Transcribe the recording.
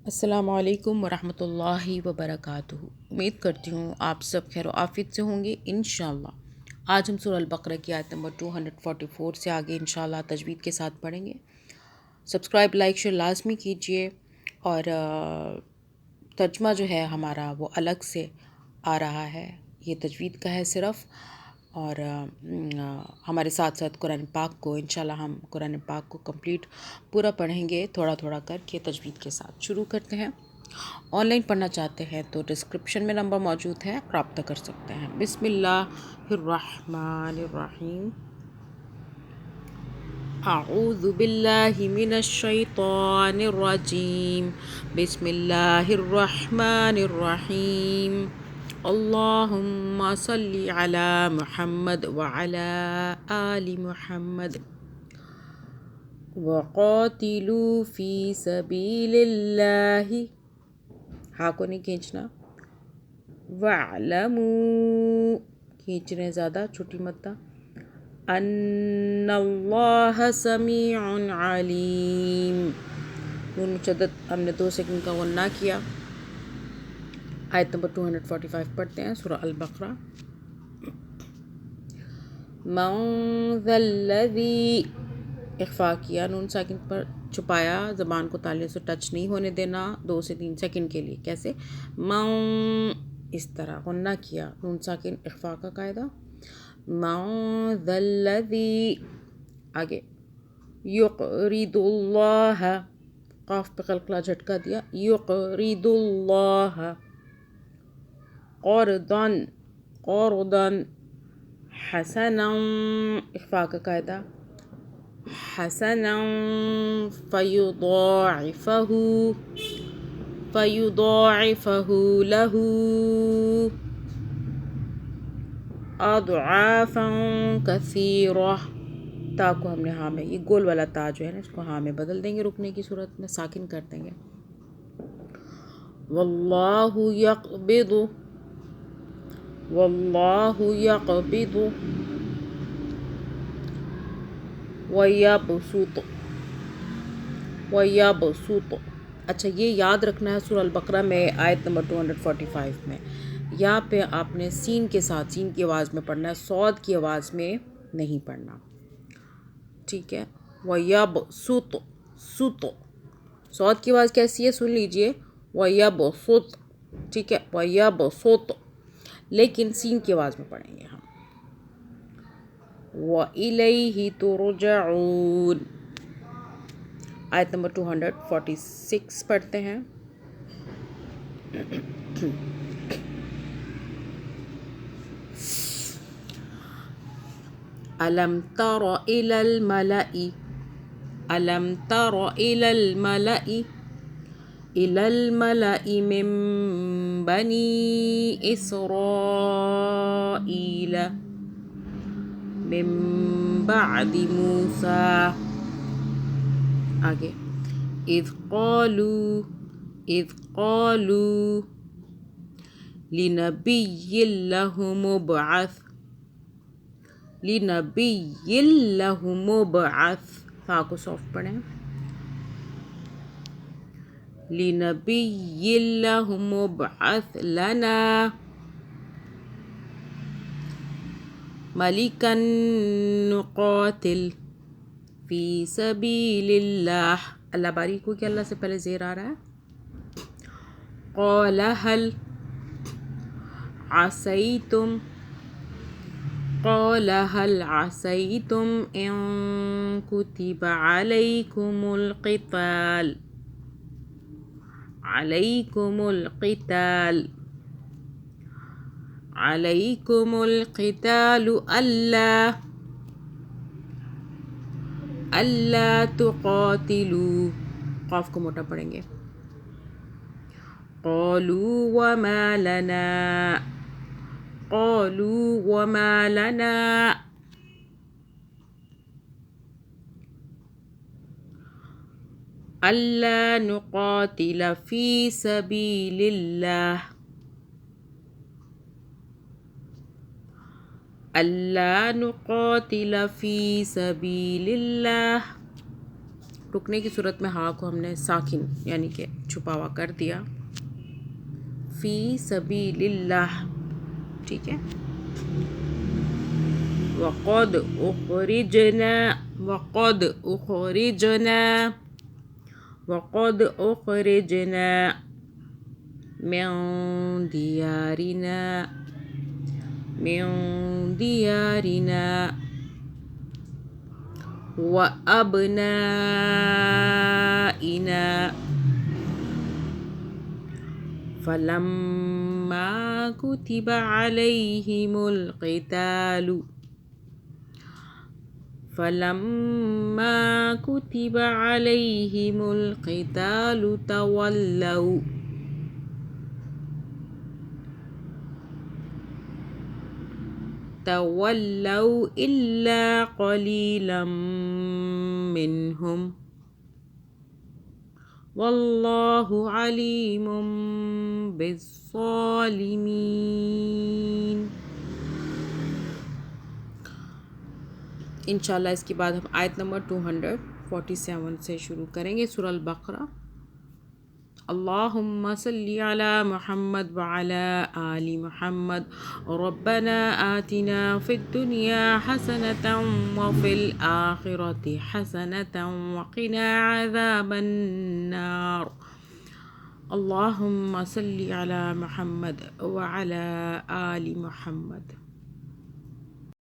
السلام علیکم ورحمۃ اللہ وبرکاتہ۔ امید کرتی ہوں آپ سب خیر و عافیت سے ہوں گے انشاءاللہ۔ آج ہم سورہ البقرہ کی آیت نمبر 244 سے آگے انشاءاللہ تجوید کے ساتھ پڑھیں گے۔ سبسکرائب، لائک، شیئر لازمی کیجیے، اور ترجمہ جو ہے ہمارا وہ الگ سے آ رہا ہے، یہ تجوید کا ہے صرف، اور ہمارے ساتھ ساتھ قرآن پاک کو انشاءاللہ ہم قرآن پاک کو کمپلیٹ پورا پڑھیں گے، تھوڑا تھوڑا کر کے تجوید کے ساتھ شروع کرتے ہیں۔ آن لائن پڑھنا چاہتے ہیں تو ڈسکرپشن میں نمبر موجود ہے، رابطہ کر سکتے ہیں۔ بسم اللہ الرحمن الرحیم۔ اعوذ باللہ من الشیطان الرجیم، بسم اللہ الرحمن الرحیم۔ اللہم صلی علی محمد وعلی آل محمد وقاتلوا فی سبیل اللہ، ہاں کو نہیں کھینچنا، وَاعْلَمُوا کھینچ رہے ہیں زیادہ، چھوٹی مدہ، ان اللہ سمیع علیم، نون مشدد ہم نے 2 سیکنڈ کا غنہ کیا۔ آیت نمبر 245 پڑھتے ہیں، سورہ البقرہ۔ من ذا الذی، اخفا کیا، نون ساکن پر چھپایا، زبان کو تالیوں سے ٹچ نہیں ہونے دینا 2 سے 3 سیکنڈ کے لیے۔ کیسے؟ من، اس طرح غنہ کیا، نون ساکن اخفا کا قاعدہ۔ من ذا الذی، آگے یقرض اللہ، قاف پہ قلقلہ جھٹکا دیا، یقرض اللہ، قرضا، قرضا، حسنا، اخفا کا قاعدہ، حسنا فیضاعفہ، فیضاعفہ لہ اضعافا کثیرہ، تا کو ہم نے ہاں میں، یہ گول والا تا جو ہے نا، اس کو ہاں میں بدل دیں گے، رکنے کی صورت میں ساکن کر دیں گے۔ واللہ یقبض، واللہ یقبض ویبسط، ویبسط، اچھا یہ یاد رکھنا ہے سورہ البقرہ میں آیت نمبر 245 میں، یہاں پہ آپ نے سین کے ساتھ، سین کی آواز میں پڑھنا ہے، صاد کی آواز میں نہیں پڑھنا، ٹھیک ہے؟ وَيَبْسُطُ، سُطُ، صاد کی آواز کیسی ہے سن لیجئے، وَيَبْسُطُ، ٹھیک ہے؟ وَيَبْسُطُ، لیکن سین کی آواز میں پڑھیں گے ہم۔ وَإِلَيْهِ تُرْجَعُونَ، آیت نمبر 246 پڑھتے ہیں۔ أَلَمْ تَرَ إِلَى الْمَلَإِ، أَلَمْ تَرَ إِلَى الْمَلَإِ، إِلَى الْمَلَإِ مِنْ بَنِي إِسْرَائِيلَ من بعد موسیٰ، آگے، اذ قالوا لنبی لہ مبعث، لنبی لہ مبعث، فا کو سافٹ پڑھیں، لنبی لہ مبعث لنا ملکا نقاتل فی سبیل اللہ، اللہ باریک ہو کہ اللہ سے پہلے زیر آ رہا ہے۔ قال هل عسیتم، قال هل عسیتم ان کتب علیکم القتال، علیکم القتال، علیکم القتال الا تقاتلوا، قاف کو موٹا پڑھیں گے۔ قالوا وما لنا، قالوا وما لنا الا نقاتل فی سبیل اللہ، الا نقاتل فی سبیل اللہ رکنے کی صورت میں ہا کو ہم نے ساکن یعنی کہ چھپا ہوا کر دیا. فی سبیل اللہ. ٹھیک ہے. وقد اخرجنا وقد اخرجنا وقد اخرجنا من دیارنا وأبنائنا فلما كتب عليهم القتال تولوا إلا قليلا منهم والله عليم بالظالمين. انشاءاللہ اس کے بعد ہم آیت نمبر 247 سے شروع کریں گے سورہ البقرہ. اللہم صلی علی محمد وعلی آل محمد ربنا آتنا فی الدنیا حسنة وفی الآخرة حسنة وقنا عذاب النار. اللہم صلی علی محمد وعلی آل محمد.